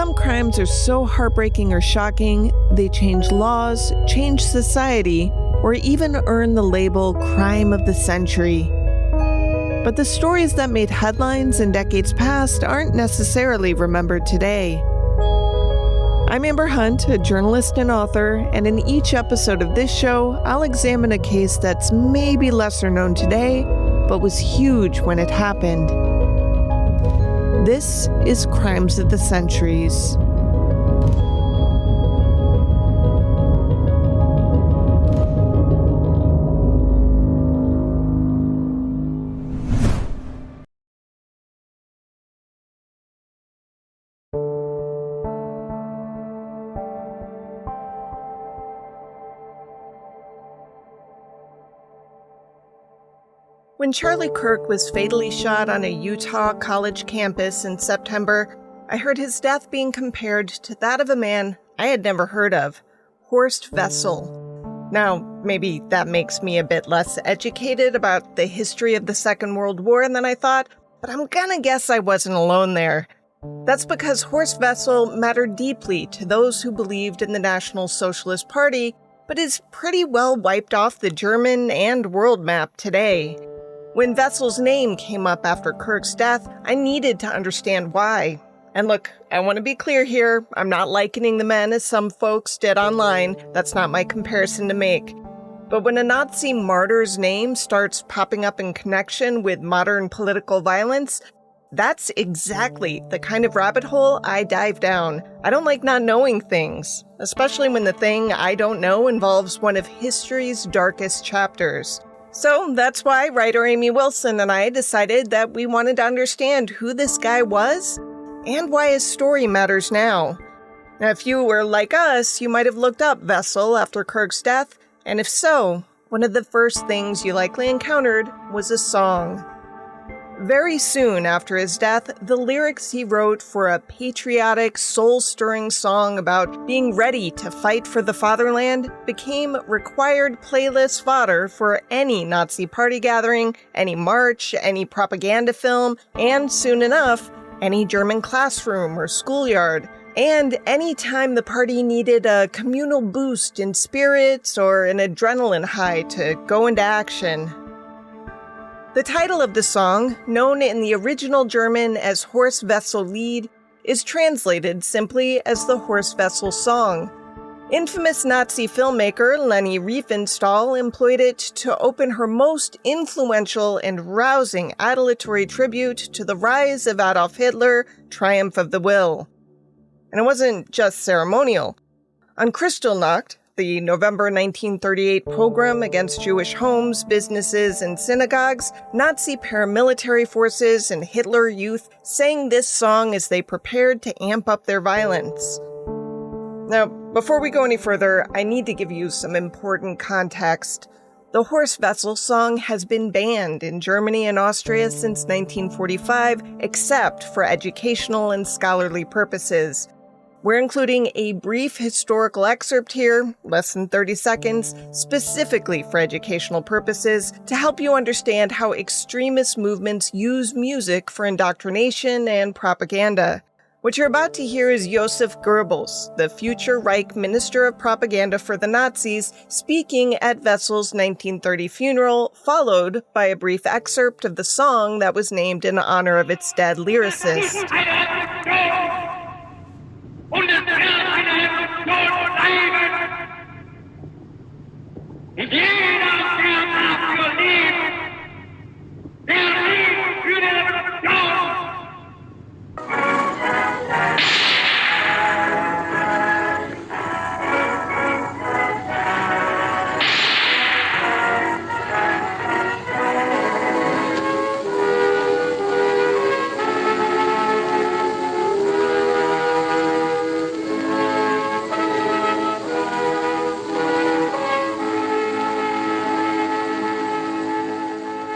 some crimes are so heartbreaking or shocking, they change laws, change society, or even earn the label crime of the century. But the stories that made headlines in decades past aren't necessarily remembered today. I'm Amber Hunt, a journalist and author, and in each episode of this show, I'll examine a case that's maybe lesser known today, but was huge when it happened. This is Crimes of the Centuries. When Charlie Kirk was fatally shot on a Utah college campus in September, I heard his death being compared to that of a man I had never heard of, Horst Wessel. Now, maybe that makes me a bit less educated about the history of the Second World War than I thought, but I'm gonna guess I wasn't alone there. That's because Horst Wessel mattered deeply to those who believed in the National Socialist Party, but is pretty well wiped off the German and world map today. When Wessel's name came up after Kirk's death, I needed to understand why. And look, I want to be clear here, I'm not likening the men as some folks did online. That's not my comparison to make. But when a Nazi martyr's name starts popping up in connection with modern political violence, that's exactly the kind of rabbit hole I dive down. I don't like not knowing things, especially when the thing I don't know involves one of history's darkest chapters. So that's why writer Amy Wilson and I decided that we wanted to understand who this guy was and why his story matters now. Now, if you were like us, you might have looked up Wessel after Kirk's death, and if so, one of the first things you likely encountered was a song. Very soon after his death, the lyrics he wrote for a patriotic, soul-stirring song about being ready to fight for the fatherland became required playlist fodder for any Nazi party gathering, any march, any propaganda film, and soon enough, any German classroom or schoolyard. And any time the party needed a communal boost in spirits or an adrenaline high to go into action. The title of the song, known in the original German as Horst Wessel Lied, is translated simply as the Horst Wessel Song. Infamous Nazi filmmaker Leni Riefenstahl employed it to open her most influential and rousing adulatory tribute to the rise of Adolf Hitler, Triumph of the Will. And it wasn't just ceremonial. On Kristallnacht, the November 1938 pogrom against Jewish homes, businesses, and synagogues, Nazi paramilitary forces and Hitler Youth sang this song as they prepared to amp up their violence. Now, before we go any further, I need to give you some important context. The Horst Wessel song has been banned in Germany and Austria since 1945, except for educational and scholarly purposes. We're including a brief historical excerpt here, less than 30 seconds, specifically for educational purposes, to help you understand how extremist movements use music for indoctrination and propaganda. What you're about to hear is Josef Goebbels, the future Reich Minister of Propaganda for the Nazis, speaking at Wessel's 1930 funeral, followed by a brief excerpt of the song that was named in honor of its dead lyricist. Und es will eine Revolution bleiben. Und jeder, der dafür lebt, der lebt für die Revolution.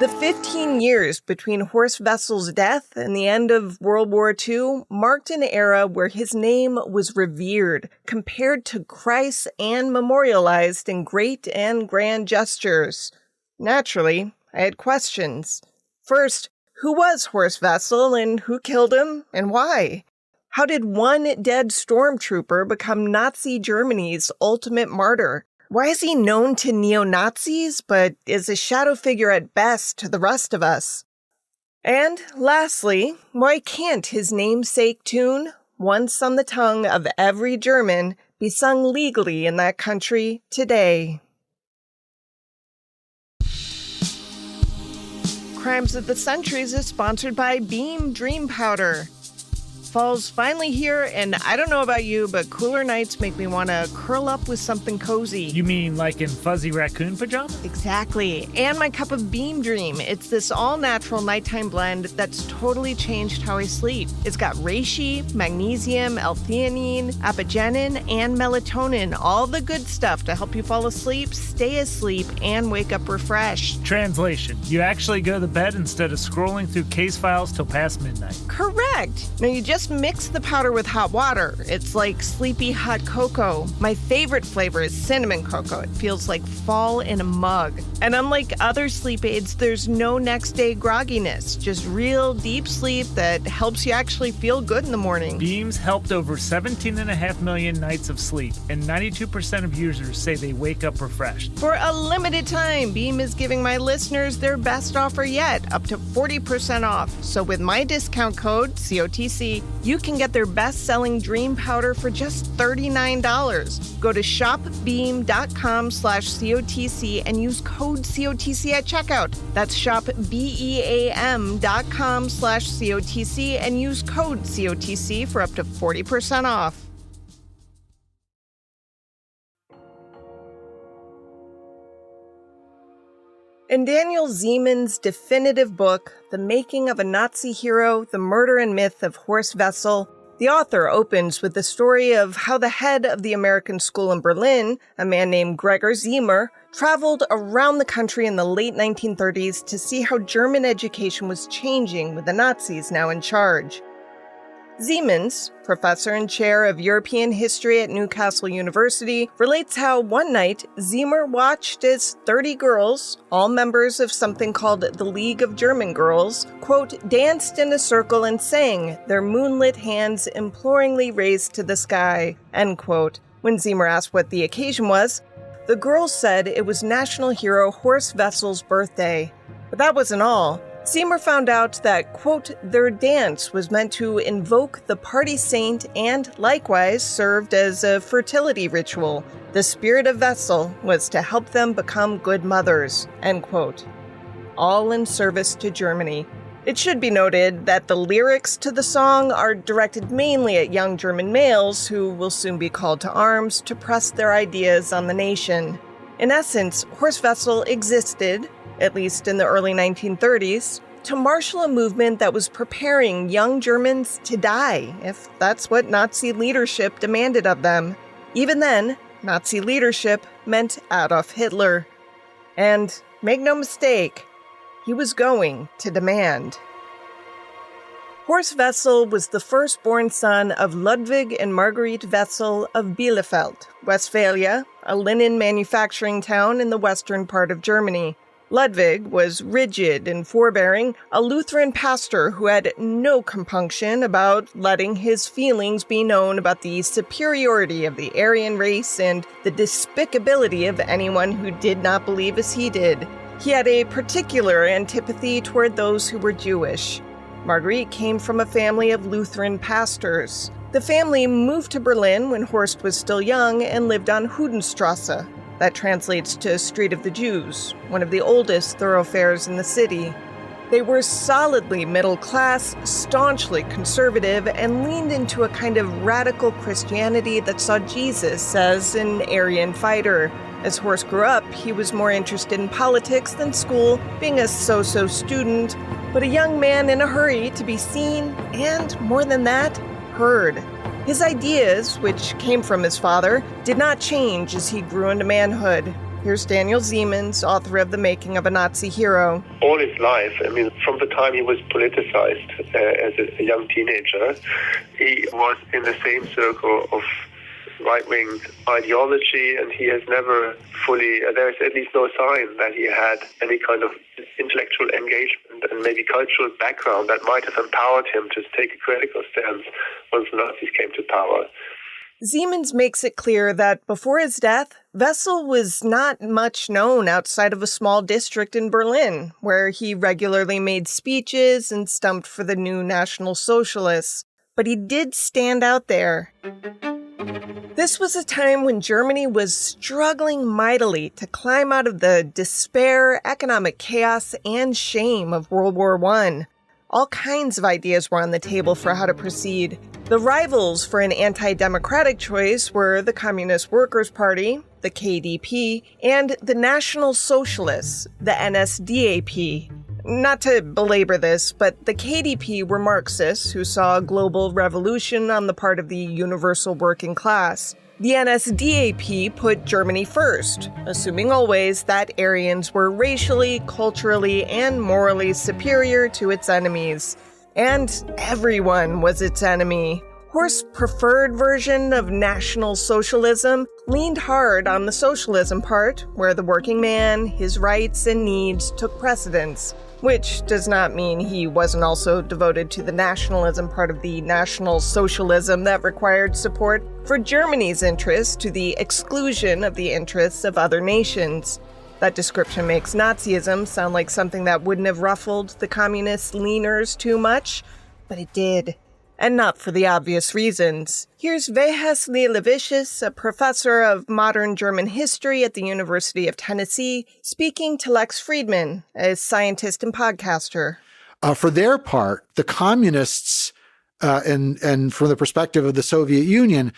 The 15 years between Horst Wessel's death and the end of World War II marked an era where his name was revered, compared to Christ, and memorialized in great and grand gestures. Naturally, I had questions. First, who was Horst Wessel and who killed him and why? How did one dead stormtrooper become Nazi Germany's ultimate martyr? Why is he known to neo-Nazis, but is a shadow figure at best to the rest of us? And lastly, why can't his namesake tune, once on the tongue of every German, be sung legally in that country today? Crimes of the Centuries is sponsored by Beam Dream Powder. Fall's finally here, and I don't know about you, but cooler nights make me want to curl up with something cozy. You mean like in fuzzy raccoon pajamas? Exactly. And my cup of Beam Dream. It's this all-natural nighttime blend that's totally changed how I sleep. It's got reishi, magnesium, L-theanine, apigenin, and melatonin. All the good stuff to help you fall asleep, stay asleep, and wake up refreshed. Translation: you actually go to bed instead of scrolling through case files till past midnight. Correct. Now you just mix the powder with hot water. It's like sleepy hot cocoa. My favorite flavor is cinnamon cocoa. It feels like fall in a mug. And unlike other sleep aids, there's no next day grogginess, just real deep sleep that helps you actually feel good in the morning. Beam's helped over 17.5 million nights of sleep, and 92% of users say they wake up refreshed. For a limited time, Beam is giving my listeners their best offer yet, up to 40% off. So with my discount code, COTC, you can get their best-selling Dream Powder for just $39. Go to shopbeam.com/COTC and use code COTC at checkout. That's shopbeam.com/COTC and use code COTC for up to 40% off. In Daniel Siemens' definitive book, The Making of a Nazi Hero, The Murder and Myth of Horst Wessel, the author opens with the story of how the head of the American school in Berlin, a man named Gregor Ziemer, traveled around the country in the late 1930s to see how German education was changing with the Nazis now in charge. Siemens, professor and chair of European history at Newcastle University, relates how one night Ziemer watched as 30 girls, all members of something called the League of German Girls, quote, danced in a circle and sang, their moonlit hands imploringly raised to the sky, end quote. When Ziemer asked what the occasion was, the girls said it was national hero Horst Wessel's birthday. But that wasn't all. Ziemer found out that, quote, their dance was meant to invoke the party saint and, likewise, served as a fertility ritual. The spirit of Wessel was to help them become good mothers, end quote. All in service to Germany. It should be noted that the lyrics to the song are directed mainly at young German males who will soon be called to arms to press their ideas on the nation. In essence, Horst Wessel existed, at least in the early 1930s, to marshal a movement that was preparing young Germans to die, if that's what Nazi leadership demanded of them. Even then, Nazi leadership meant Adolf Hitler. And make no mistake, he was going to demand. Horst Wessel was the firstborn son of Ludwig and Marguerite Wessel of Bielefeld, Westphalia, a linen manufacturing town in the western part of Germany. Ludwig was rigid and forbearing, a Lutheran pastor who had no compunction about letting his feelings be known about the superiority of the Aryan race and the despicability of anyone who did not believe as he did. He had a particular antipathy toward those who were Jewish. Marguerite came from a family of Lutheran pastors. The family moved to Berlin when Horst was still young and lived on Judenstrasse. That translates to Street of the Jews, one of the oldest thoroughfares in the city. They were solidly middle class, staunchly conservative, and leaned into a kind of radical Christianity that saw Jesus as an Aryan fighter. As Horst grew up, he was more interested in politics than school, being a so-so student, but a young man in a hurry to be seen, and more than that, heard. His ideas, which came from his father, did not change as he grew into manhood. Here's Daniel Siemens, author of The Making of a Nazi Hero. All his life, from the time he was politicized as a young teenager, he was in the same circle of right-wing ideology, and he has never fully, there's at least no sign that he had any kind of intellectual engagement and maybe cultural background that might have empowered him to take a critical stance once the Nazis came to power. Siemens makes it clear that before his death, Wessel was not much known outside of a small district in Berlin, where he regularly made speeches and stumped for the new National Socialists. But he did stand out there. This was a time when Germany was struggling mightily to climb out of the despair, economic chaos, and shame of World War I. All kinds of ideas were on the table for how to proceed. The rivals for an anti-democratic choice were the Communist Workers' Party, the KDP, and the National Socialists, the NSDAP. Not to belabor this, but the KDP were Marxists who saw a global revolution on the part of the universal working class. The NSDAP put Germany first, assuming always that Aryans were racially, culturally, and morally superior to its enemies. And everyone was its enemy. Horst's preferred version of National Socialism leaned hard on the socialism part, where the working man, his rights and needs took precedence. Which does not mean he wasn't also devoted to the nationalism part of the National Socialism that required support for Germany's interests to the exclusion of the interests of other nations. That description makes Nazism sound like something that wouldn't have ruffled the communist leaners too much, but it did. And not for the obvious reasons. Here's Vejas Leilevicius, a professor of modern German history at the University of Tennessee, speaking to Lex Friedman, a scientist and podcaster. For their part, the communists, and from the perspective of the Soviet Union,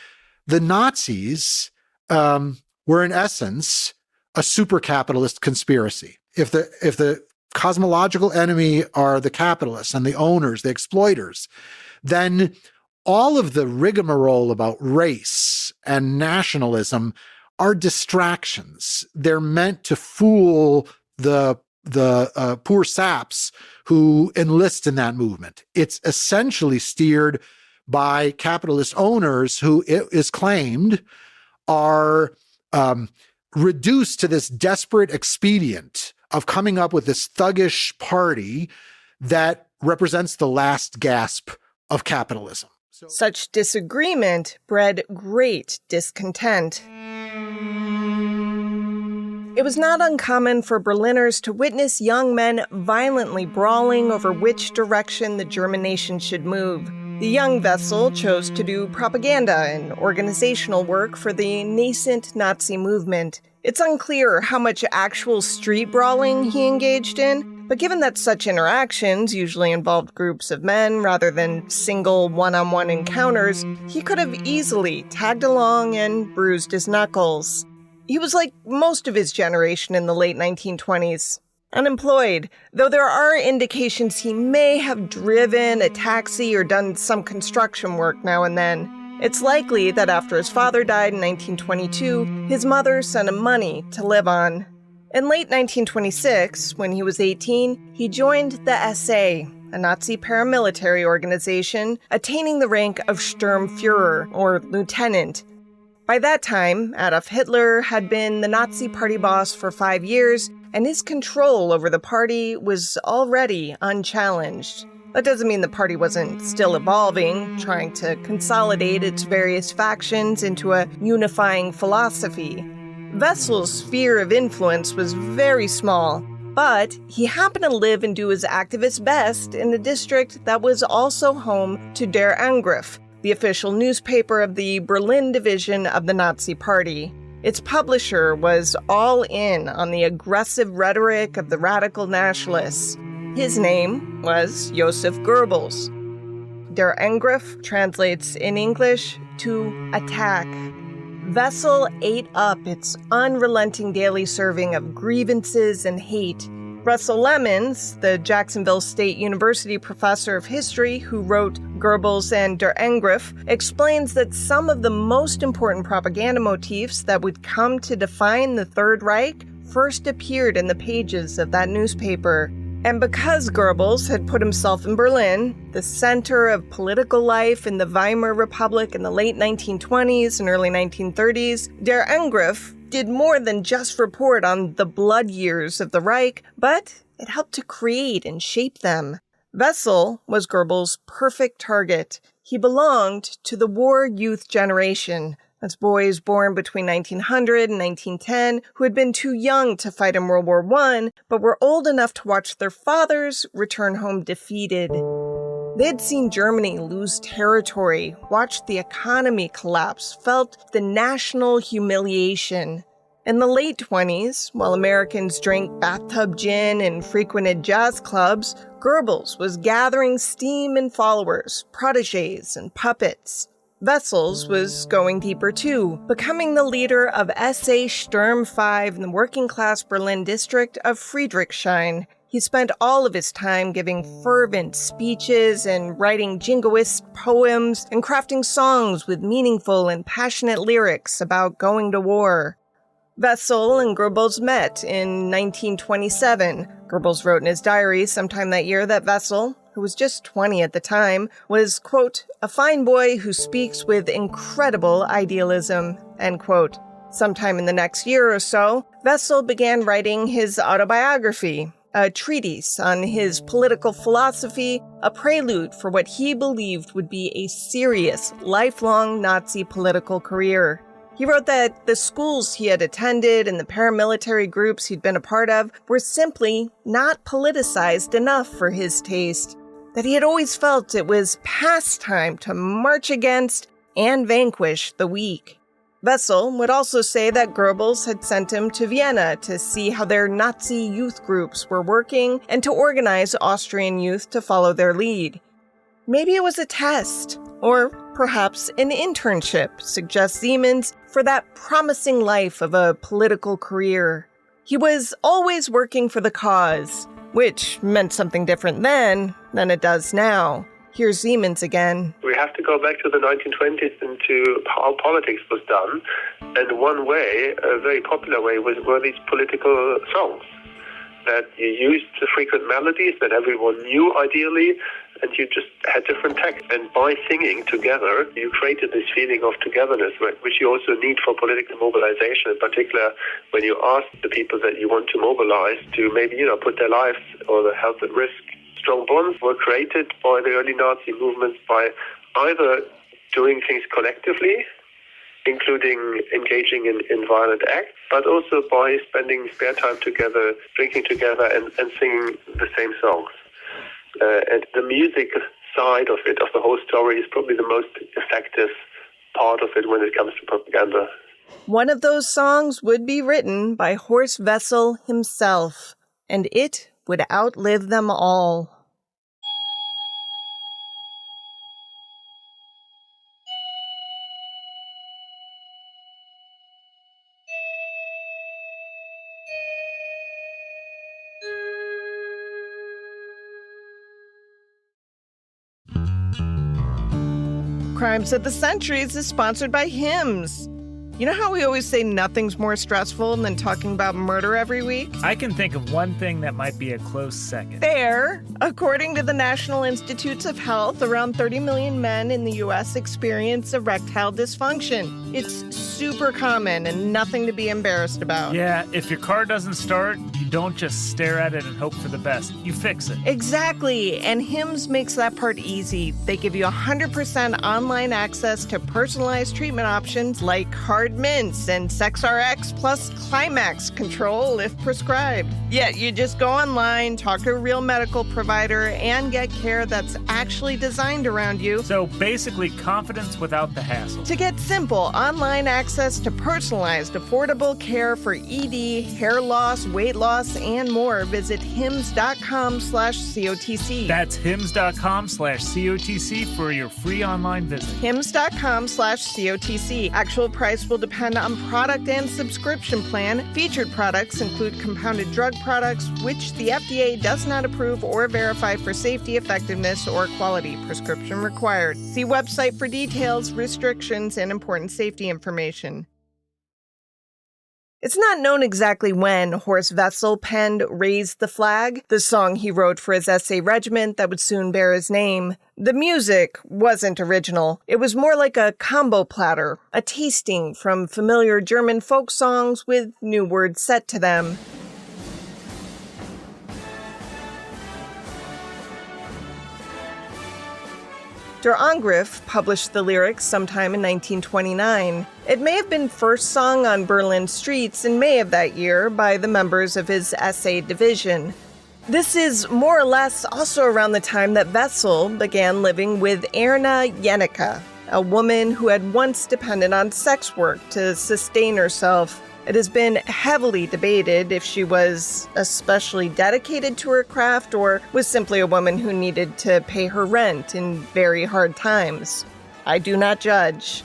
the Nazis were in essence a super capitalist conspiracy. If the cosmological enemy are the capitalists and the owners, the exploiters, then all of the rigmarole about race and nationalism are distractions. They're meant to fool the poor saps who enlist in that movement. It's essentially steered by capitalist owners who, it is claimed, are reduced to this desperate expedient of coming up with this thuggish party that represents the last gasp of capitalism. Such disagreement bred great discontent. It was not uncommon for Berliners to witness young men violently brawling over which direction the German nation should move. The young Wessel chose to do propaganda and organizational work for the nascent Nazi movement. It's unclear how much actual street brawling he engaged in, but given that such interactions usually involved groups of men rather than single one-on-one encounters, he could have easily tagged along and bruised his knuckles. He was like most of his generation in the late 1920s, unemployed, though there are indications he may have driven a taxi or done some construction work now and then. It's likely that after his father died in 1922, his mother sent him money to live on. In late 1926, when he was 18, he joined the SA, a Nazi paramilitary organization, attaining the rank of Sturmführer, or lieutenant. By that time, Adolf Hitler had been the Nazi party boss for 5 years, and his control over the party was already unchallenged. That doesn't mean the party wasn't still evolving, trying to consolidate its various factions into a unifying philosophy. Wessel's sphere of influence was very small, but he happened to live and do his activist best in a district that was also home to Der Angriff, the official newspaper of the Berlin division of the Nazi Party. Its publisher was all in on the aggressive rhetoric of the radical nationalists. His name was Joseph Goebbels. Der Angriff translates in English to attack. Wessel ate up its unrelenting daily serving of grievances and hate. Russell Lemons, the Jacksonville State University professor of history who wrote Goebbels and Der Angriff, explains that some of the most important propaganda motifs that would come to define the Third Reich first appeared in the pages of that newspaper. And because Goebbels had put himself in Berlin, the center of political life in the Weimar Republic in the late 1920s and early 1930s, Der Angriff did more than just report on the blood years of the Reich, but it helped to create and shape them. Wessel was Goebbels' perfect target. He belonged to the war youth generation. That's boys born between 1900 and 1910 who had been too young to fight in World War I, but were old enough to watch their fathers return home defeated. They had seen Germany lose territory, watched the economy collapse, felt the national humiliation. In the late 20s, while Americans drank bathtub gin and frequented jazz clubs, Goebbels was gathering steam and followers, protégés, and puppets. Wessels was going deeper too, becoming the leader of SA Sturm 5 in the working-class Berlin district of Friedrichshain. He spent all of his time giving fervent speeches and writing jingoist poems and crafting songs with meaningful and passionate lyrics about going to war. Wessel and Goebbels met in 1927. Goebbels wrote in his diary sometime that year that Wessel, who was just 20 at the time, was, quote, a fine boy who speaks with incredible idealism, end quote. Sometime in the next year or so, Wessel began writing his autobiography, a treatise on his political philosophy, a prelude for what he believed would be a serious, lifelong Nazi political career. He wrote that the schools he had attended and the paramilitary groups he'd been a part of were simply not politicized enough for his taste, that he had always felt it was past time to march against and vanquish the weak. Wessel would also say that Goebbels had sent him to Vienna to see how their Nazi youth groups were working and to organize Austrian youth to follow their lead. Maybe it was a test, or perhaps an internship, suggests Siemens, for that promising life of a political career. He was always working for the cause, which meant something different then than it does now. Here's Siemens again. We have to go back to the 1920s and to how politics was done. And one way, a very popular way, were these political songs. That you used the frequent melodies that everyone knew ideally, and you just had different texts. And by singing together, you created this feeling of togetherness, which you also need for political mobilization, in particular when you ask the people that you want to mobilize to maybe, put their lives or their health at risk. Strong bonds were created by the early Nazi movements by either doing things collectively, including engaging in violent acts, but also by spending spare time together, drinking together, and singing the same songs. And the music side of it, of the whole story, is probably the most effective part of it when it comes to propaganda. One of those songs would be written by Horst Wessel himself, and it would outlive them all. Crimes of the Centuries is sponsored by Hims. You know how we always say nothing's more stressful than talking about murder every week? I can think of one thing that might be a close second. Fair. According to the National Institutes of Health, around 30 million men in the U.S. experience erectile dysfunction. It's super common and nothing to be embarrassed about. Yeah, if your car doesn't start, you don't just stare at it and hope for the best. You fix it. Exactly, and Hims makes that part easy. They give you 100% online access to personalized treatment options like hard mints and SexRx plus Climax control if prescribed. Yet you just go online, talk to a real medical provider, and get care that's actually designed around you. So basically, confidence without the hassle. To get simple online access to personalized, affordable care for ED, hair loss, weight loss, and more, visit hims.com/COTC. That's hims.com/COTC for your free online visit. hims.com/COTC. Actual price will depend on product and subscription plan. Featured products include compounded drug products, which the FDA does not approve or verify for safety, effectiveness, or quality. Prescription required. See website for details, restrictions, and important safety information. It's not known exactly when Horst Wessel penned Raise the Flag, the song he wrote for his SA regiment that would soon bear his name. The music wasn't original. It was more like a combo platter, a tasting from familiar German folk songs with new words set to them. Der Angriff published the lyrics sometime in 1929. It may have been first sung on Berlin streets in May of that year by the members of his SA division. This is more or less also around the time that Wessel began living with Erna Jennecke, a woman who had once depended on sex work to sustain herself. It has been heavily debated if she was especially dedicated to her craft or was simply a woman who needed to pay her rent in very hard times. I do not judge.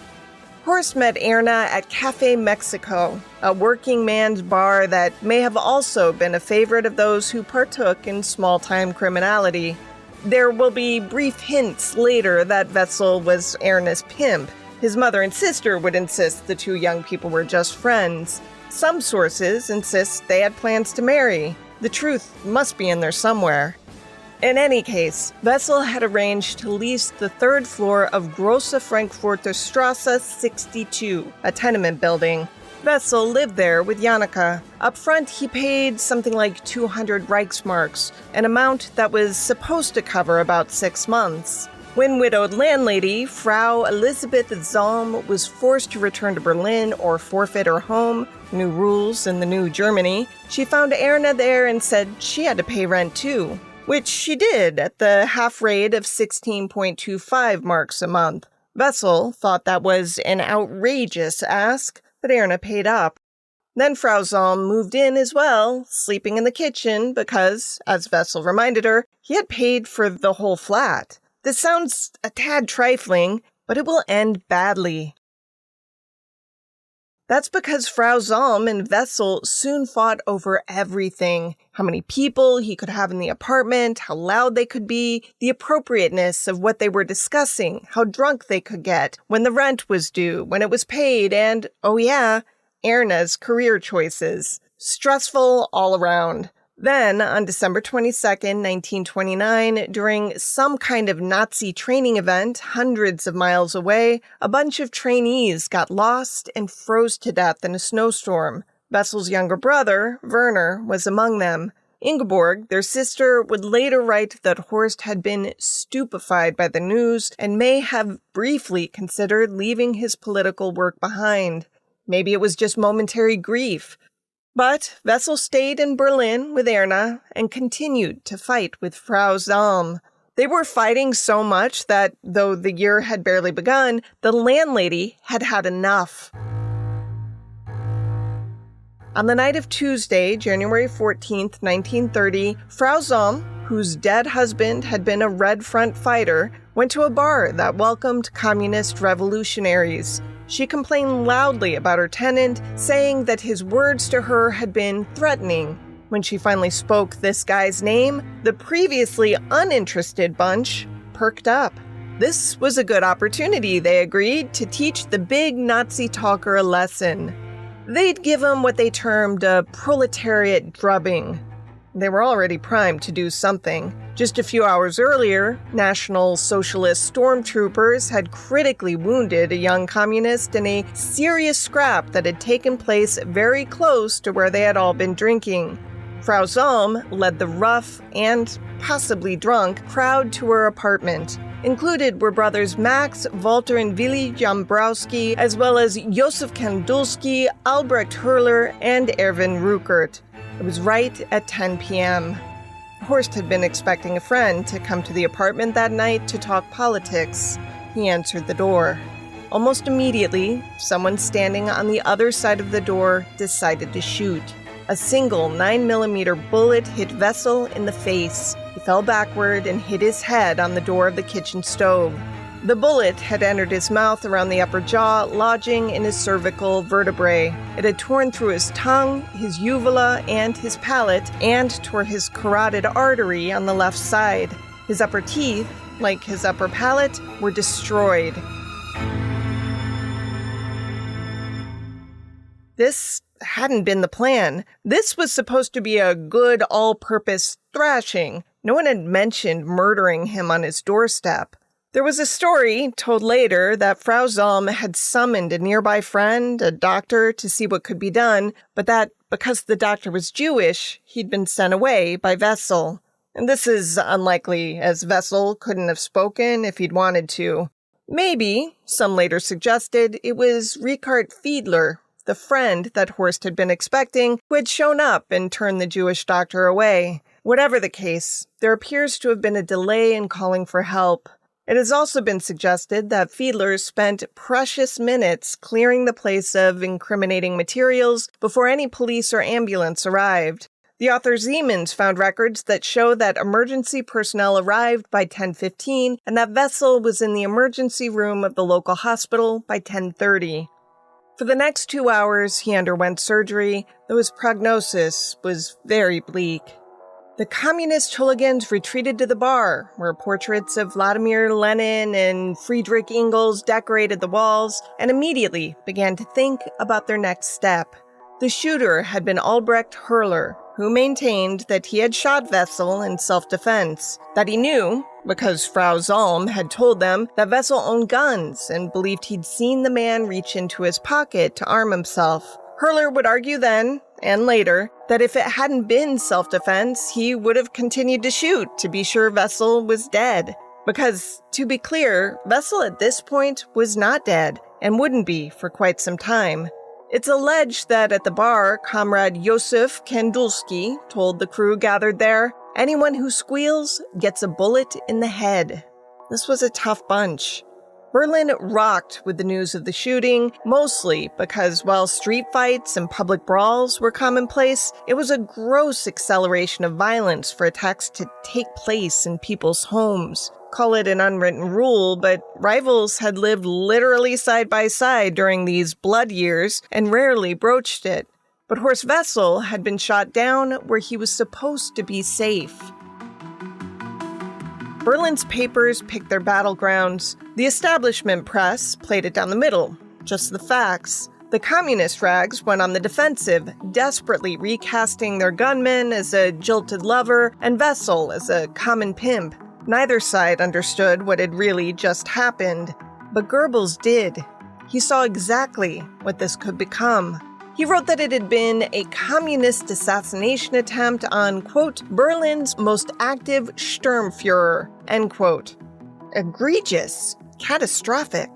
Horst met Erna at Café Mexico, a working man's bar that may have also been a favorite of those who partook in small-time criminality. There will be brief hints later that Wessel was Erna's pimp. His mother and sister would insist the two young people were just friends. Some sources insist they had plans to marry. The truth must be in there somewhere. In any case, Wessel had arranged to lease the third floor of Große Frankfurter Straße 62, a tenement building. Wessel lived there with Janneke. Up front, he paid something like 200 Reichsmarks, an amount that was supposed to cover about 6 months. When widowed landlady Frau Elisabeth Salm was forced to return to Berlin or forfeit her home, new rules in the new Germany, she found Erna there and said she had to pay rent too, which she did at the half rate of 16.25 marks a month. Wessel thought that was an outrageous ask, but Erna paid up. Then Frau Salm moved in as well, sleeping in the kitchen because, as Wessel reminded her, he had paid for the whole flat. This sounds a tad trifling, but it will end badly. That's because Frau Salm and Wessel soon fought over everything. How many people he could have in the apartment, how loud they could be, the appropriateness of what they were discussing, how drunk they could get, when the rent was due, when it was paid, and, oh yeah, Erna's career choices. Stressful all around. Then, on December 22nd, 1929, during some kind of Nazi training event hundreds of miles away, a bunch of trainees got lost and froze to death in a snowstorm. Wessel's younger brother, Werner, was among them. Ingeborg, their sister, would later write that Horst had been stupefied by the news and may have briefly considered leaving his political work behind. Maybe it was just momentary grief. But Wessel stayed in Berlin with Erna and continued to fight with Frau Salm. They were fighting so much that, though the year had barely begun, the landlady had had enough. On the night of Tuesday, January 14th, 1930, Frau Salm, whose dead husband had been a Red Front fighter, went to a bar that welcomed communist revolutionaries. She complained loudly about her tenant, saying that his words to her had been threatening. When she finally spoke this guy's name, the previously uninterested bunch perked up. This was a good opportunity, they agreed, to teach the big Nazi talker a lesson. They'd give him what they termed a proletariat drubbing. They were already primed to do something. Just a few hours earlier, National Socialist stormtroopers had critically wounded a young communist in a serious scrap that had taken place very close to where they had all been drinking. Frau Salm led the rough and possibly drunk crowd to her apartment. Included were brothers Max, Walter, and Willi Jambrowski, as well as Josef Kandulski, Albrecht Hurler, and Erwin Ruckert. It was right at 10 p.m. Horst had been expecting a friend to come to the apartment that night to talk politics. He answered the door. Almost immediately, someone standing on the other side of the door decided to shoot. A single 9mm bullet hit Wessel in the face. He fell backward and hit his head on the door of the kitchen stove. The bullet had entered his mouth around the upper jaw, lodging in his cervical vertebrae. It had torn through his tongue, his uvula, and his palate, and tore his carotid artery on the left side. His upper teeth, like his upper palate, were destroyed. This hadn't been the plan. This was supposed to be a good all-purpose thrashing. No one had mentioned murdering him on his doorstep. There was a story told later that Frau Zalm had summoned a nearby friend, a doctor, to see what could be done, but that because the doctor was Jewish, he'd been sent away by Wessel. And this is unlikely, as Wessel couldn't have spoken if he'd wanted to. Maybe, some later suggested, it was Richard Fiedler, the friend that Horst had been expecting, who had shown up and turned the Jewish doctor away. Whatever the case, there appears to have been a delay in calling for help. It has also been suggested that Fiedler spent precious minutes clearing the place of incriminating materials before any police or ambulance arrived. The author Siemens found records that show that emergency personnel arrived by 10:15 and that Wessel was in the emergency room of the local hospital by 10:30. For the next 2 hours, he underwent surgery, though his prognosis was very bleak. The communist hooligans retreated to the bar, where portraits of Vladimir Lenin and Friedrich Engels decorated the walls, and immediately began to think about their next step. The shooter had been Albrecht Hurler, who maintained that he had shot Wessel in self-defense, that he knew, because Frau Zalm had told them that Wessel owned guns and believed he'd seen the man reach into his pocket to arm himself. Hurler would argue then, and later, that if it hadn't been self-defense, he would have continued to shoot to be sure Wessel was dead. Because, to be clear, Wessel at this point was not dead, and wouldn't be for quite some time. It's alleged that at the bar, Comrade Josef Kandulski told the crew gathered there, "Anyone who squeals gets a bullet in the head." This was a tough bunch. Berlin rocked with the news of the shooting, mostly because while street fights and public brawls were commonplace, it was a gross acceleration of violence for attacks to take place in people's homes. Call it an unwritten rule, but rivals had lived literally side by side during these blood years and rarely broached it. But Horst Wessel had been shot down where he was supposed to be safe. Berlin's papers picked their battlegrounds. The establishment press played it down the middle, just the facts. The communist rags went on the defensive, desperately recasting their gunman as a jilted lover and Wessel as a common pimp. Neither side understood what had really just happened, but Goebbels did. He saw exactly what this could become. He wrote that it had been a communist assassination attempt on, quote, Berlin's most active Sturmführer, end quote. Egregious. Catastrophic.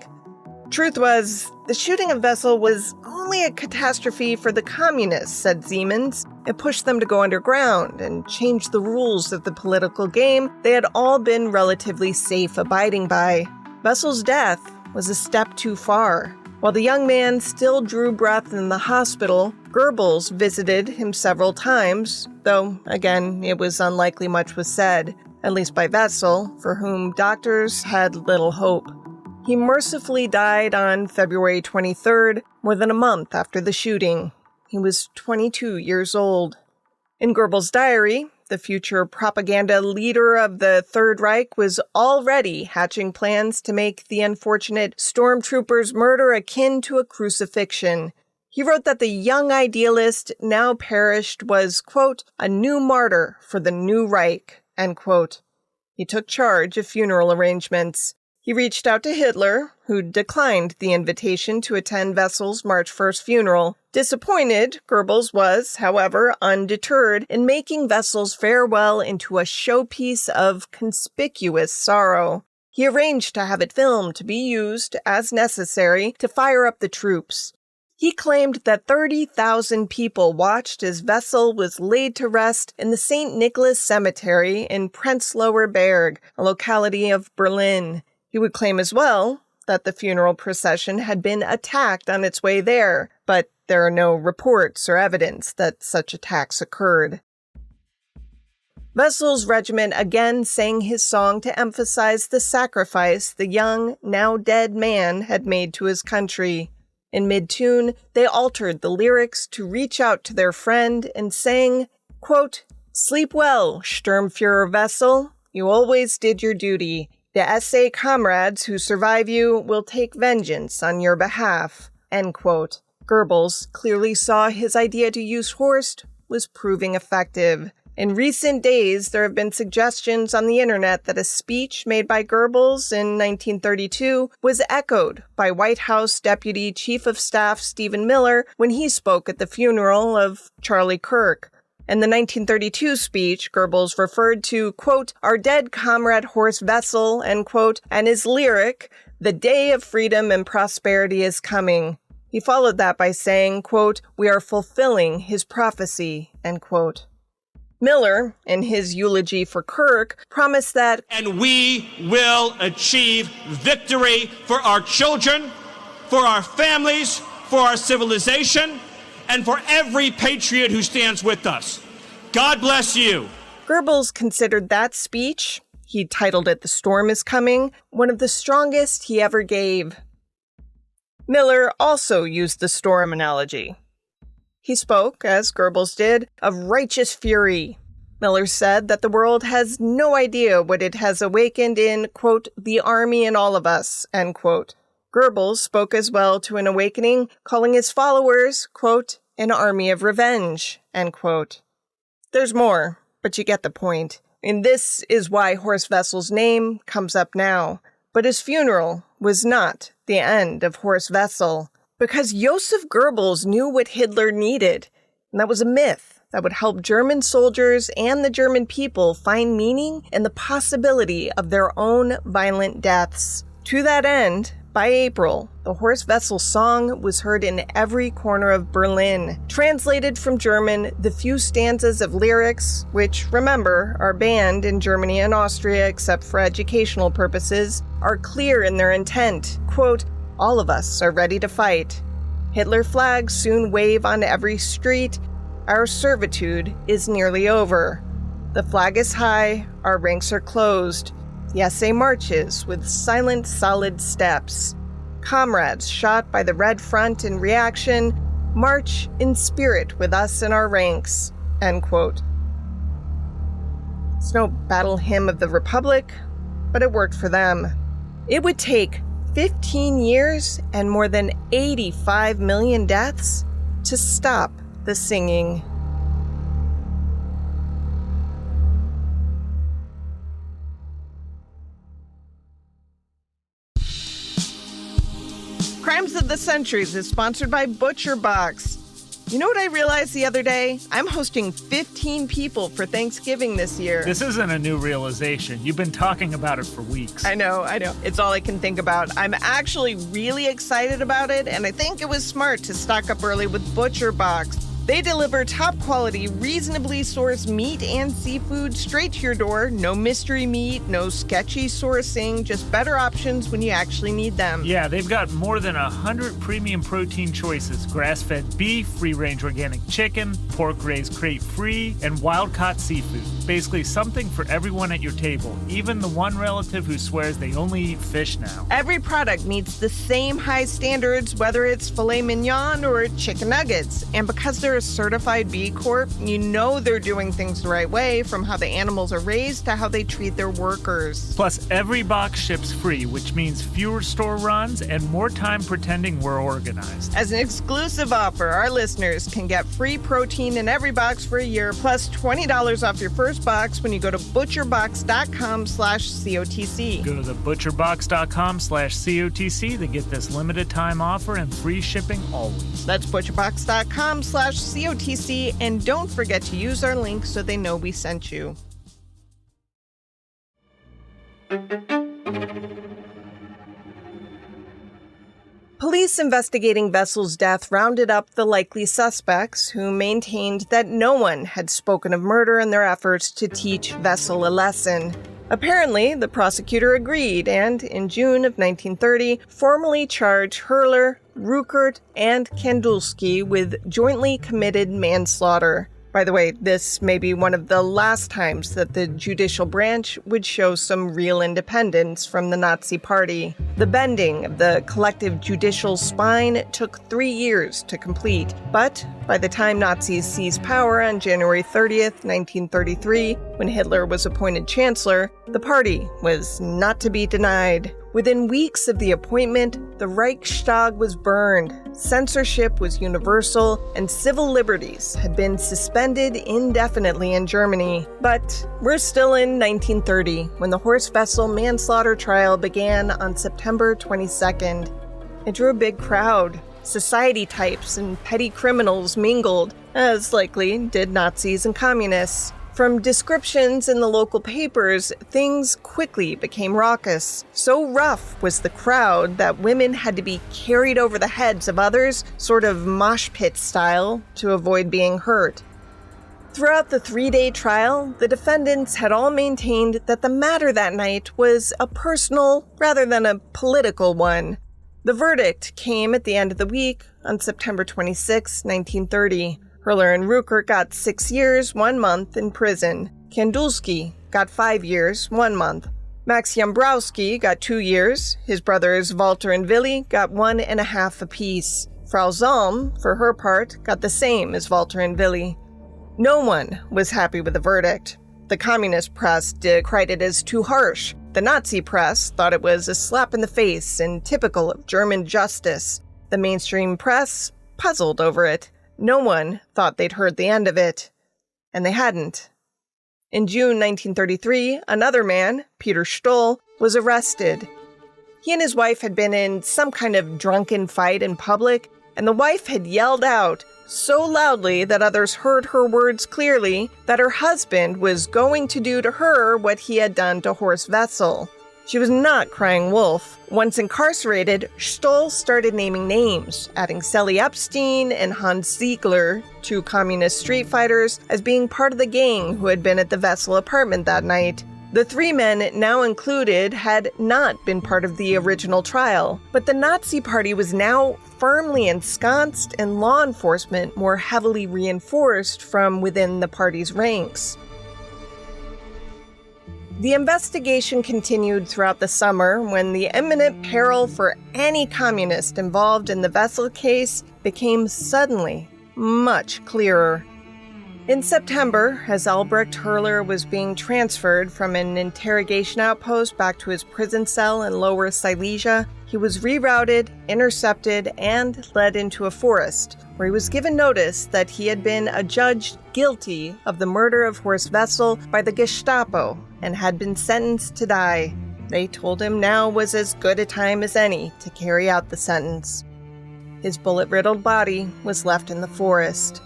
Truth was, the shooting of Wessel was only a catastrophe for the communists, said Siemens. It pushed them to go underground and change the rules of the political game they had all been relatively safe abiding by. Wessel's death was a step too far. While the young man still drew breath in the hospital, Goebbels visited him several times, though, again, it was unlikely much was said, at least by Wessel, for whom doctors had little hope. He mercifully died on February 23rd, more than a month after the shooting. He was 22 years old. In Goebbels' diary, the future propaganda leader of the Third Reich was already hatching plans to make the unfortunate stormtrooper's murder akin to a crucifixion. He wrote that the young idealist now perished was, quote, a new martyr for the new Reich, end quote. He took charge of funeral arrangements. He reached out to Hitler, who declined the invitation to attend Wessel's March 1st funeral. Disappointed, Goebbels was, however, undeterred in making Wessel's farewell into a showpiece of conspicuous sorrow. He arranged to have it filmed to be used, as necessary, to fire up the troops. He claimed that 30,000 people watched as Wessel was laid to rest in the St. Nicholas Cemetery in Prenzlauer Berg, a locality of Berlin. He would claim as well that the funeral procession had been attacked on its way there, but there are no reports or evidence that such attacks occurred. Wessel's regiment again sang his song to emphasize the sacrifice the young, now dead man had made to his country. In mid-tune, they altered the lyrics to reach out to their friend and sang, quote, Sleep well, Sturmführer Wessel. You always did your duty. The SA comrades who survive you will take vengeance on your behalf, end quote. Goebbels clearly saw his idea to use Horst was proving effective. In recent days, there have been suggestions on the internet that a speech made by Goebbels in 1932 was echoed by White House Deputy Chief of Staff Stephen Miller when he spoke at the funeral of Charlie Kirk. In the 1932 speech, Goebbels referred to, quote, our dead comrade Horst Wessel, end quote, and his lyric, the day of freedom and prosperity is coming. He followed that by saying, quote, we are fulfilling his prophecy, end quote. Miller, in his eulogy for Kirk, promised that, and we will achieve victory for our children, for our families, for our civilization, and for every patriot who stands with us. God bless you. Goebbels considered that speech, he titled it The Storm is Coming, one of the strongest he ever gave. Miller also used the storm analogy. He spoke, as Goebbels did, of righteous fury. Miller said that the world has no idea what it has awakened in, quote, the army in all of us, end quote. Goebbels spoke as well to an awakening, calling his followers, quote, an army of revenge, end quote. There's more, but you get the point. And this is why Horst Wessel's name comes up now. But his funeral was not the end of Horst Wessel, because Joseph Goebbels knew what Hitler needed, and that was a myth that would help German soldiers and the German people find meaning in the possibility of their own violent deaths. To that end, by April, the Horst Wessel song was heard in every corner of Berlin. Translated from German, the few stanzas of lyrics, which, remember, are banned in Germany and Austria except for educational purposes, are clear in their intent. Quote, all of us are ready to fight. Hitler flags soon wave on every street. Our servitude is nearly over. The flag is high, our ranks are closed. The SA marches with silent, solid steps. Comrades shot by the Red Front in reaction march in spirit with us in our ranks, end quote. It's no battle hymn of the Republic, but it worked for them. It would take 15 years and more than 85 million deaths to stop the singing. Crimes of the Centuries is sponsored by ButcherBox. You know what I realized the other day? I'm hosting 15 people for Thanksgiving this year. This isn't a new realization. You've been talking about it for weeks. I know. It's all I can think about. I'm actually really excited about it, and I think it was smart to stock up early with ButcherBox. They deliver top-quality, reasonably sourced meat and seafood straight to your door. No mystery meat, no sketchy sourcing, just better options when you actually need them. Yeah, they've got more than 100 premium protein choices. Grass-fed beef, free-range organic chicken, pork raised crate-free, and wild-caught seafood. Basically something for everyone at your table, even the one relative who swears they only eat fish now. Every product meets the same high standards, whether it's filet mignon or chicken nuggets. And because they're a certified B Corp, you know they're doing things the right way, from how the animals are raised to how they treat their workers. Plus, every box ships free, which means fewer store runs and more time pretending we're organized. As an exclusive offer, our listeners can get free protein in every box for a year, plus $20 off your first box when you go to butcherbox.com/COTC. Go to the butcherbox.com/COTC to get this limited time offer and free shipping always. That's butcherbox.com/COTC, and don't forget to use our link so they know we sent you. Police investigating Wessel's death rounded up the likely suspects, who maintained that no one had spoken of murder in their efforts to teach Wessel a lesson. Apparently, the prosecutor agreed and, in June of 1930, formally charged Hurler, Ruckert, and Kandulski with jointly committed manslaughter. By the way, this may be one of the last times that the judicial branch would show some real independence from the Nazi Party. The bending of the collective judicial spine took 3 years to complete, but by the time Nazis seized power on January 30th, 1933, when Hitler was appointed chancellor, the party was not to be denied. Within weeks of the appointment, the Reichstag was burned, censorship was universal, and civil liberties had been suspended indefinitely in Germany. But we're still in 1930, when the Horst Wessel manslaughter trial began on September 22nd. It drew a big crowd. Society types and petty criminals mingled, as likely did Nazis and communists. From descriptions in the local papers, things quickly became raucous. So rough was the crowd that women had to be carried over the heads of others, sort of mosh pit style, to avoid being hurt. Throughout the 3-day trial, the defendants had all maintained that the matter that night was a personal rather than a political one. The verdict came at the end of the week on September 26, 1930. Hurler and Rucker got 6 years, 1 month in prison. Kandulski got 5 years, 1 month. Max Jambrowski got 2 years. His brothers Walter and Willi got 1.5 apiece. Frau Zalm, for her part, got the same as Walter and Willi. No one was happy with the verdict. The communist press decried it as too harsh. The Nazi press thought it was a slap in the face and typical of German justice. The mainstream press puzzled over it. No one thought they'd heard the end of it. And they hadn't. In June 1933, another man, Peter Stoll, was arrested. He and his wife had been in some kind of drunken fight in public, and the wife had yelled out so loudly that others heard her words clearly that her husband was going to do to her what he had done to Horst Wessel. She was not crying wolf. Once incarcerated, Stoll started naming names, adding Sally Epstein and Hans Ziegler, 2 communist street fighters, as being part of the gang who had been at the Wessel apartment that night. The 3 men now included had not been part of the original trial, but the Nazi Party was now firmly ensconced and law enforcement more heavily reinforced from within the party's ranks. The investigation continued throughout the summer when the imminent peril for any communist involved in the Wessel case became suddenly much clearer. In September, as Albrecht Hurler was being transferred from an interrogation outpost back to his prison cell in Lower Silesia, he was rerouted, intercepted, and led into a forest, where he was given notice that he had been adjudged guilty of the murder of Horst Wessel by the Gestapo and had been sentenced to die. They told him now was as good a time as any to carry out the sentence. His bullet-riddled body was left in the forest.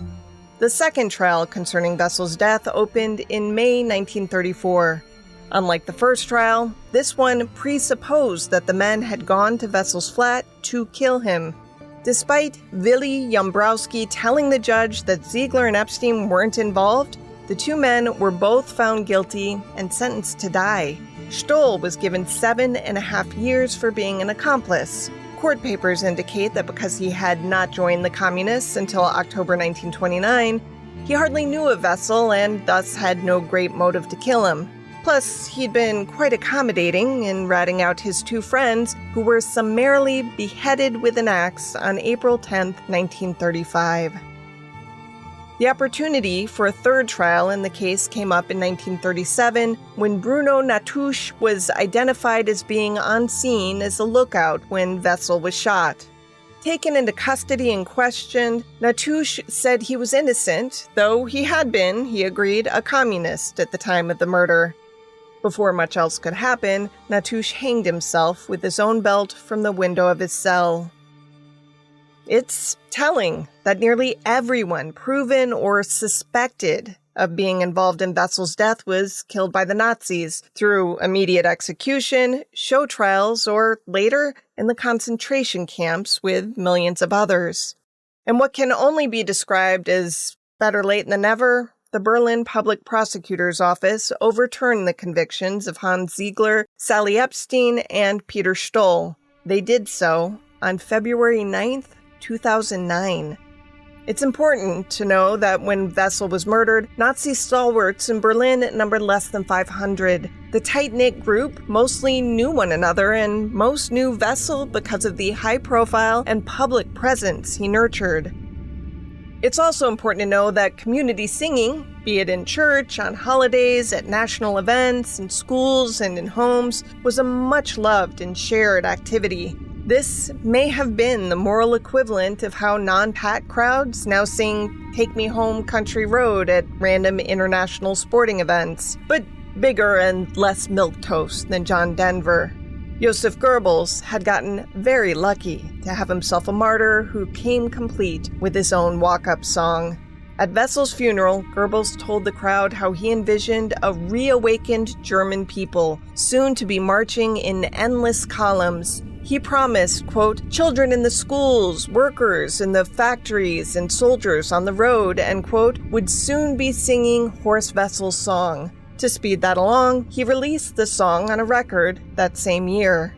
The second trial concerning Wessel's death opened in May 1934. Unlike the first trial, this one presupposed that the men had gone to Wessel's flat to kill him. Despite Willi Jambrowski telling the judge that Ziegler and Epstein weren't involved, the 2 men were both found guilty and sentenced to die. Stoll was given 7.5 years for being an accomplice. Court papers indicate that because he had not joined the communists until October 1929, he hardly knew of Wessel and thus had no great motive to kill him. Plus, he'd been quite accommodating in ratting out his 2 friends who were summarily beheaded with an axe on April 10, 1935. The opportunity for a third trial in the case came up in 1937 when Bruno Natusch was identified as being on scene as a lookout when Wessel was shot. Taken into custody and questioned, Natusch said he was innocent, though he had been, he agreed, a communist at the time of the murder. Before much else could happen, Natusch hanged himself with his own belt from the window of his cell. It's telling that nearly everyone proven or suspected of being involved in Wessel's death was killed by the Nazis through immediate execution, show trials, or later in the concentration camps with millions of others. And what can only be described as better late than never, the Berlin Public Prosecutor's Office overturned the convictions of Hans Ziegler, Sally Epstein, and Peter Stoll. They did so on February 9th, 2009. It's important to know that when Wessel was murdered, Nazi stalwarts in Berlin numbered less than 500. The tight-knit group mostly knew one another, and most knew Wessel because of the high-profile and public presence he nurtured. It's also important to know that community singing, be it in church, on holidays, at national events, in schools, and in homes, was a much loved and shared activity. This may have been the moral equivalent of how non-pack crowds now sing "Take Me Home Country Road" at random international sporting events, but bigger and less milquetoast than John Denver. Joseph Goebbels had gotten very lucky to have himself a martyr who came complete with his own walk-up song. At Wessel's funeral, Goebbels told the crowd how he envisioned a reawakened German people, soon to be marching in endless columns. He promised, quote, children in the schools, workers in the factories, and soldiers on the road, end quote, would soon be singing Horst Wessel's song. To speed that along, he released the song on a record that same year.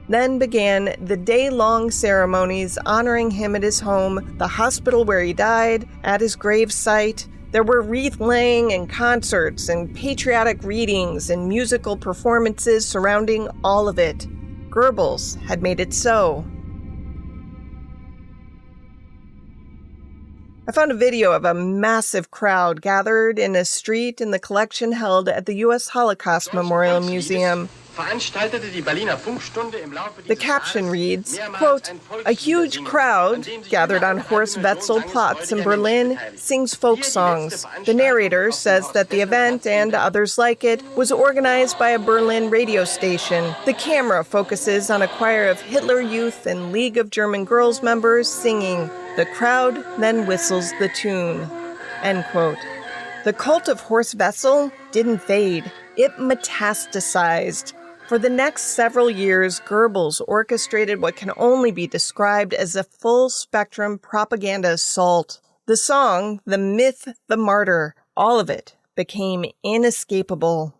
Then began the day-long ceremonies honoring him at his home, the hospital where he died, at his grave site. There were wreath-laying and concerts and patriotic readings and musical performances surrounding all of it. Goebbels had made it so. I found a video of a massive crowd gathered in a street in the collection held at the U.S. Holocaust Memorial Museum. The caption reads, quote, a huge crowd gathered on Horst Wessel Platz in Berlin sings folk songs. The narrator says that the event, and others like it, was organized by a Berlin radio station. The camera focuses on a choir of Hitler Youth and League of German Girls members singing. The crowd then whistles the tune. End quote. The cult of Horst Wessel didn't fade. It metastasized. For the next several years, Goebbels orchestrated what can only be described as a full-spectrum propaganda assault. The song, the myth, the martyr, all of it became inescapable.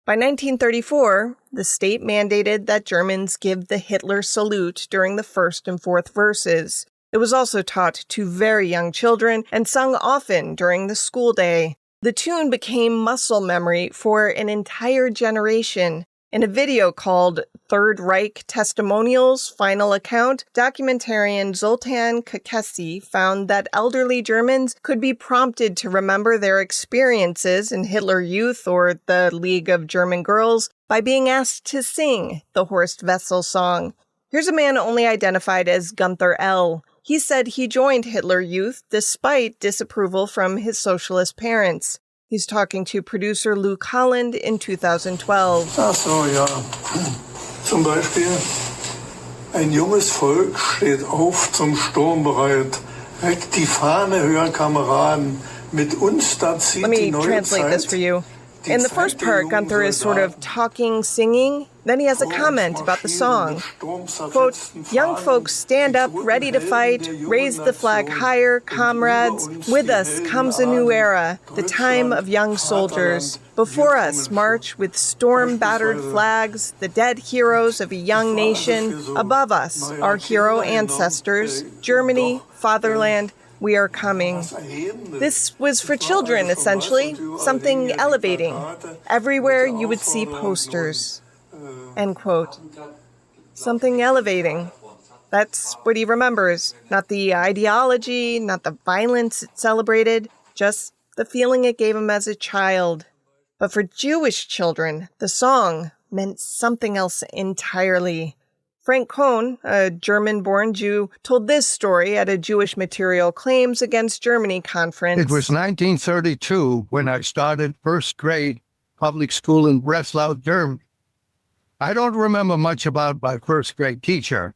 By 1934, the state mandated that Germans give the Hitler salute during the first and fourth verses. It was also taught to very young children and sung often during the school day. The tune became muscle memory for an entire generation. In a video called Third Reich Testimonials Final Account, documentarian Zoltan Kakesi found that elderly Germans could be prompted to remember their experiences in Hitler Youth or the League of German Girls by being asked to sing the Horst Wessel song. Here's a man only identified as Gunther L. He said he joined Hitler Youth despite disapproval from his socialist parents. He's talking to producer Luke Holland in 2012. Ach so, ja. Zum Beispiel, ein junges Volk steht auf zum Sturm bereit. Reckt die Fahne höher, Kameraden. Mit uns da zieht die neue Zeit. Let me translate this for you. In the first part, Gunther is sort of talking, singing. Then he has a comment about the song. Quote, young folks stand up, ready to fight, raise the flag higher, comrades. With us comes a new era, the time of young soldiers. Before us march with storm-battered flags, the dead heroes of a young nation. Above us, our hero ancestors, Germany, fatherland. We are coming. This was for children, essentially, something elevating. Everywhere you would see posters. End quote. Something elevating. That's what he remembers. Not the ideology, not the violence it celebrated, just the feeling it gave him as a child. But for Jewish children, the song meant something else entirely. Frank Cohn, a German-born Jew, told this story at a Jewish Material Claims Against Germany conference. It was 1932 when I started first grade public school in Breslau, Germany. I don't remember much about my first grade teacher,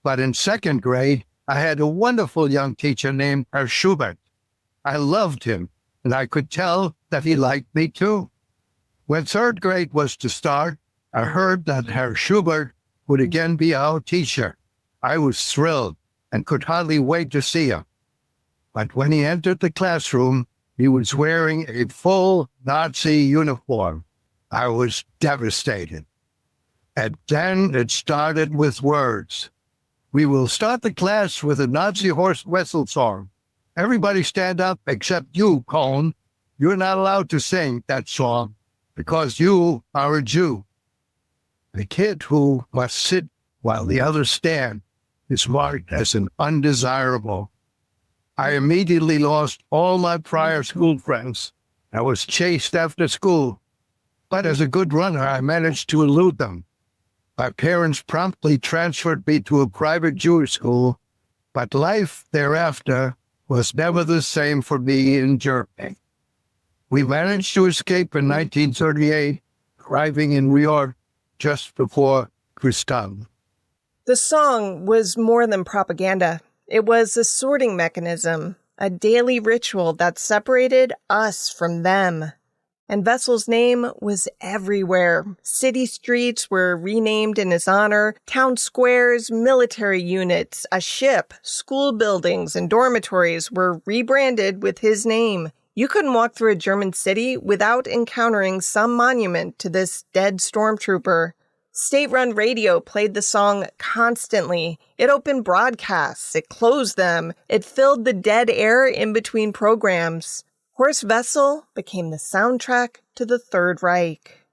but in second grade, I had a wonderful young teacher named Herr Schubert. I loved him, and I could tell that he liked me too. When third grade was to start, I heard that Herr Schubert would again be our teacher. I was thrilled and could hardly wait to see him. But when he entered the classroom, he was wearing a full Nazi uniform. I was devastated. And then it started with words. We will start the class with a Nazi Horst Wessel song. Everybody stand up except you, Cohn. You're not allowed to sing that song because you are a Jew. The kid who must sit while the others stand is marked as an undesirable. I immediately lost all my prior school friends. I was chased after school, but as a good runner, I managed to elude them. My parents promptly transferred me to a private Jewish school, but life thereafter was never the same for me in Germany. We managed to escape in 1938, arriving in New York just before Kristallnacht. The song was more than propaganda. It was a sorting mechanism, a daily ritual that separated us from them. And Wessel's name was everywhere. City streets were renamed in his honor, town squares, military units, a ship, school buildings, and dormitories were rebranded with his name. You couldn't walk through a German city without encountering some monument to this dead stormtrooper. State-run radio played the song constantly. It opened broadcasts, it closed them, it filled the dead air in between programs. Horst Wessel became the soundtrack to the Third Reich.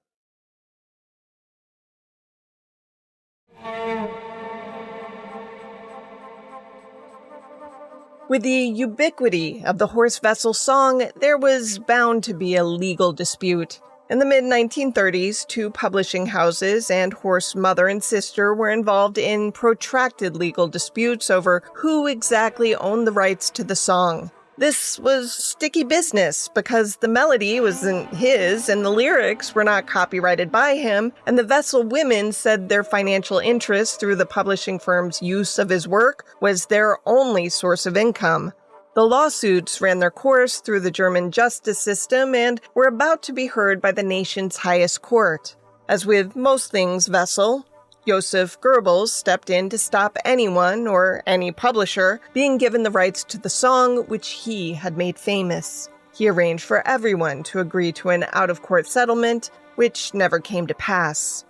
With the ubiquity of the Horst Wessel song, there was bound to be a legal dispute. In the mid-1930s, two publishing houses and Horst's mother and sister were involved in protracted legal disputes over who exactly owned the rights to the song. This was sticky business because the melody wasn't his and the lyrics were not copyrighted by him, and the Wessel women said their financial interest through the publishing firm's use of his work was their only source of income. The lawsuits ran their course through the German justice system and were about to be heard by the nation's highest court. As with most things Wessel, Joseph Goebbels stepped in to stop anyone or any publisher being given the rights to the song which he had made famous. He arranged for everyone to agree to an out-of-court settlement, which never came to pass.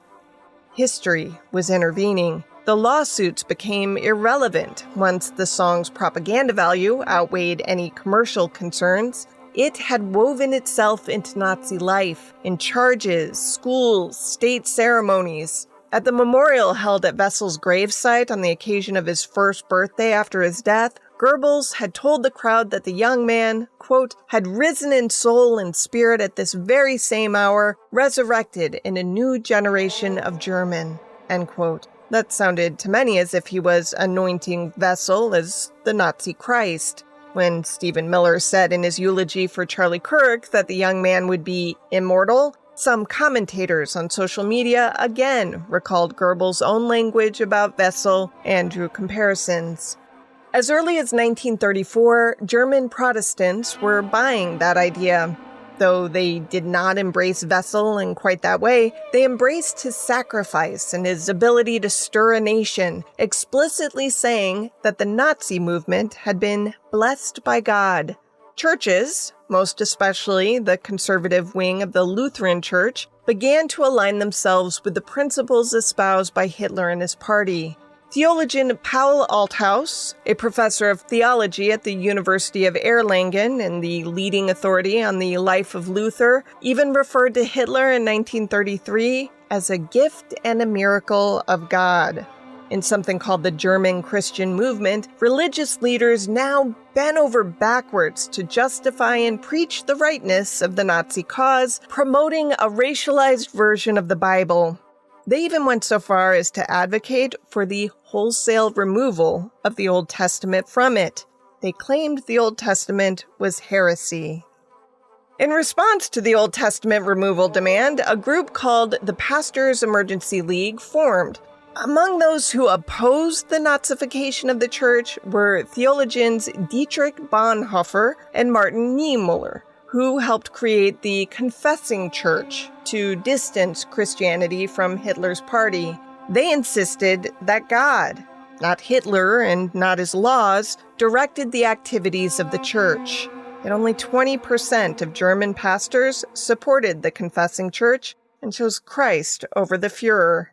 History was intervening. The lawsuits became irrelevant once the song's propaganda value outweighed any commercial concerns. It had woven itself into Nazi life, in charges, schools, state ceremonies. At the memorial held at Wessel's gravesite on the occasion of his first birthday after his death, Goebbels had told the crowd that the young man, quote, had risen in soul and spirit at this very same hour, resurrected in a new generation of German, end quote. That sounded to many as if he was anointing Wessel as the Nazi Christ. When Stephen Miller said in his eulogy for Charlie Kirk that the young man would be immortal, some commentators on social media again recalled Goebbels' own language about Wessel and drew comparisons. As early as 1934, German Protestants were buying that idea. Though they did not embrace Wessel in quite that way, they embraced his sacrifice and his ability to stir a nation, explicitly saying that the Nazi movement had been blessed by God. Churches, most especially the conservative wing of the Lutheran Church, began to align themselves with the principles espoused by Hitler and his party. Theologian Paul Althaus, a professor of theology at the University of Erlangen and the leading authority on the life of Luther, even referred to Hitler in 1933 as a gift and a miracle of God. In something called the German Christian movement, religious leaders now bent over backwards to justify and preach the rightness of the Nazi cause, promoting a racialized version of the Bible. They even went so far as to advocate for the wholesale removal of the Old Testament from it. They claimed the Old Testament was heresy. In response to the Old Testament removal demand, a group called the Pastors' Emergency League formed. Among those who opposed the Nazification of the church were theologians Dietrich Bonhoeffer and Martin Niemöller, who helped create the Confessing Church to distance Christianity from Hitler's party. They insisted that God, not Hitler and not his laws, directed the activities of the church. And only 20% of German pastors supported the Confessing Church and chose Christ over the Führer.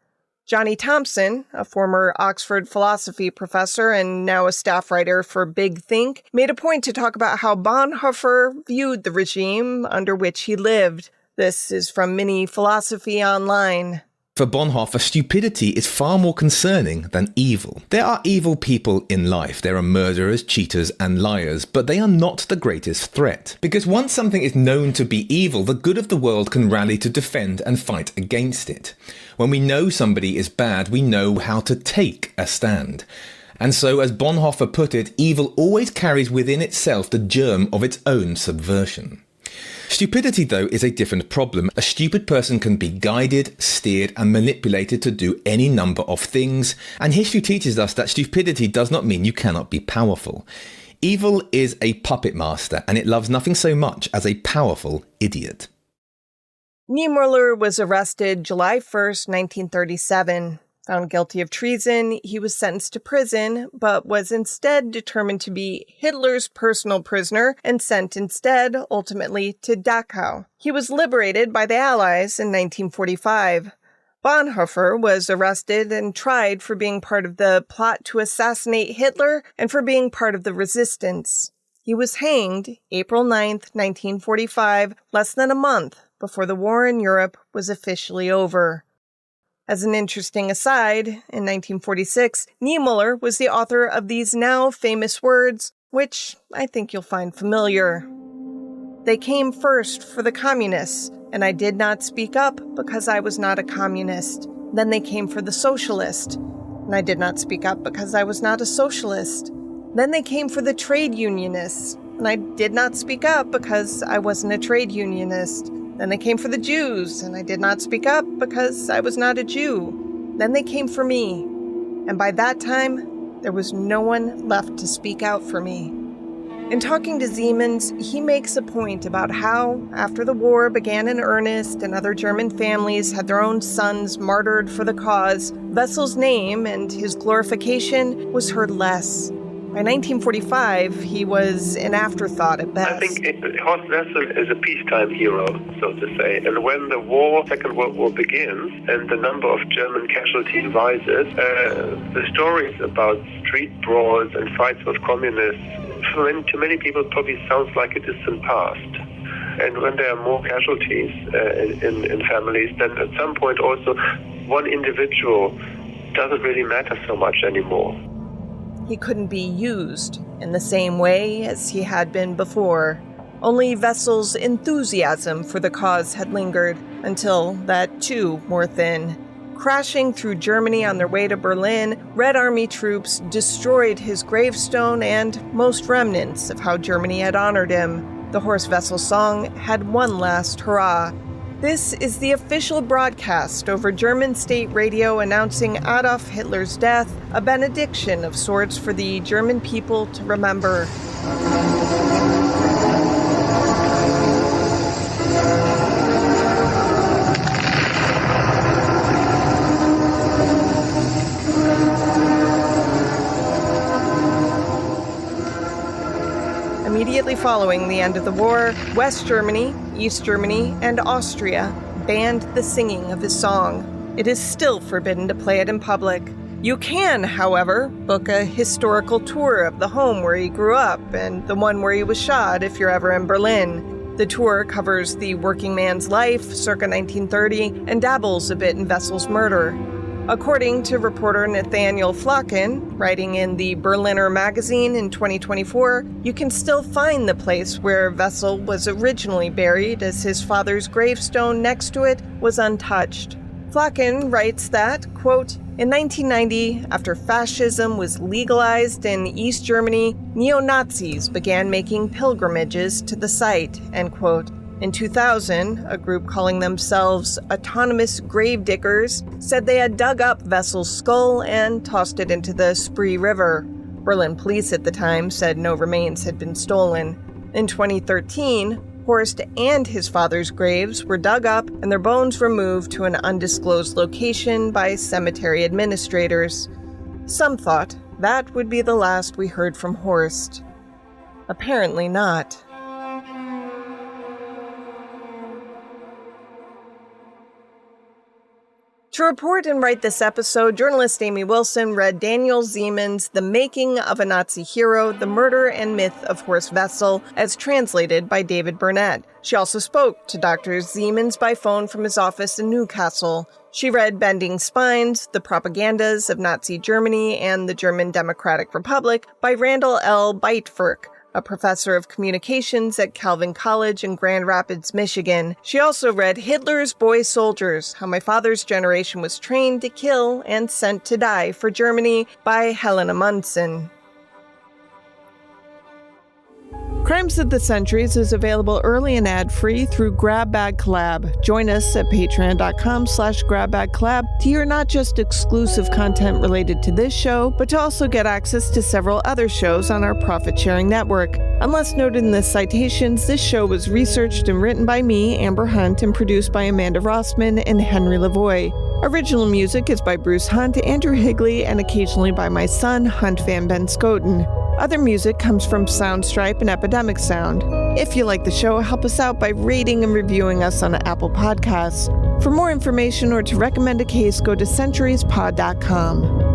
Johnny Thompson, a former Oxford philosophy professor and now a staff writer for Big Think, made a point to talk about how Bonhoeffer viewed the regime under which he lived. This is from Mini Philosophy Online. For Bonhoeffer, stupidity is far more concerning than evil. There are evil people in life. There are murderers, cheaters, and liars, but they are not the greatest threat. Because once something is known to be evil, the good of the world can rally to defend and fight against it. When we know somebody is bad, we know how to take a stand. And so, as Bonhoeffer put it, evil always carries within itself the germ of its own subversion. Stupidity, though, is a different problem. A stupid person can be guided, steered, and manipulated to do any number of things, and history teaches us that stupidity does not mean you cannot be powerful. Evil is a puppet master, and it loves nothing so much as a powerful idiot. Niemöller was arrested July 1st, 1937. Found guilty of treason, he was sentenced to prison, but was instead determined to be Hitler's personal prisoner and sent instead, ultimately, to Dachau. He was liberated by the Allies in 1945. Bonhoeffer was arrested and tried for being part of the plot to assassinate Hitler and for being part of the resistance. He was hanged April 9th, 1945, less than a month before the war in Europe was officially over. As an interesting aside, in 1946, Niemöller was the author of these now famous words, which I think you'll find familiar. They came first for the communists, and I did not speak up because I was not a communist. Then they came for the socialist, and I did not speak up because I was not a socialist. Then they came for the trade unionists, and I did not speak up because I wasn't a trade unionist. Then they came for the Jews, and I did not speak up because I was not a Jew. Then they came for me, and by that time, there was no one left to speak out for me. In talking to Siemens, he makes a point about how, after the war began in earnest and other German families had their own sons martyred for the cause, Wessel's name and his glorification was heard less. By 1945, he was an afterthought at best. I think Horst Wessel is a peacetime hero, so to say. And when the Second World War begins, and the number of German casualties rises, the stories about street brawls and fights with communists, to many people, probably sounds like a distant past. And when there are more casualties in families, then at some point also one individual doesn't really matter so much anymore. He couldn't be used in the same way as he had been before. Only Wessel's enthusiasm for the cause had lingered, until that too wore thin. Crashing through Germany on their way to Berlin, Red Army troops destroyed his gravestone and most remnants of how Germany had honored him. The Horst Wessel song had one last hurrah. This is the official broadcast over German state radio announcing Adolf Hitler's death, a benediction of sorts for the German people to remember. Immediately following the end of the war, West Germany, East Germany, and Austria banned the singing of his song. It is still forbidden to play it in public. You can, however, book a historical tour of the home where he grew up and the one where he was shot if you're ever in Berlin. The tour covers the working man's life circa 1930 and dabbles a bit in Wessel's murder. According to reporter Nathaniel Flocken, writing in the Berliner magazine in 2024, you can still find the place where Wessel was originally buried, as his father's gravestone next to it was untouched. Flocken writes that, quote, in 1990, after fascism was legalized in East Germany, neo-Nazis began making pilgrimages to the site, end quote. In 2000, a group calling themselves Autonomous Gravediggers said they had dug up Wessel's skull and tossed it into the Spree River. Berlin police at the time said no remains had been stolen. In 2013, Horst and his father's graves were dug up and their bones removed to an undisclosed location by cemetery administrators. Some thought that would be the last we heard from Horst. Apparently not. To report and write this episode, journalist Amy Wilson read Daniel Siemens' The Making of a Nazi Hero, The Murder and Myth of Horst Wessel, as translated by David Burnett. She also spoke to Dr. Siemens by phone from his office in Newcastle. She read Bending Spines, The Propagandas of Nazi Germany and the German Democratic Republic by Randall L. Beitwerk, a professor of communications at Calvin College in Grand Rapids, Michigan. She also read Hitler's Boy Soldiers, How My Father's Generation Was Trained to Kill and Sent to Die for Germany by Helena Munson. Crimes of the Centuries is available early and ad-free through Grab Bag Collab. Join us at patreon.com/grabbagcollab to hear not just exclusive content related to this show, but to also get access to several other shows on our profit-sharing network. Unless noted in the citations, this show was researched and written by me, Amber Hunt, and produced by Amanda Rossman and Henry Lavoie. Original music is by Bruce Hunt, Andrew Higley, and occasionally by my son, Hunt Van Ben Scoten. Other music comes from Soundstripe and Epidemic Sound. If you like the show, help us out by rating and reviewing us on Apple Podcasts. For more information or to recommend a case, go to centuriespod.com.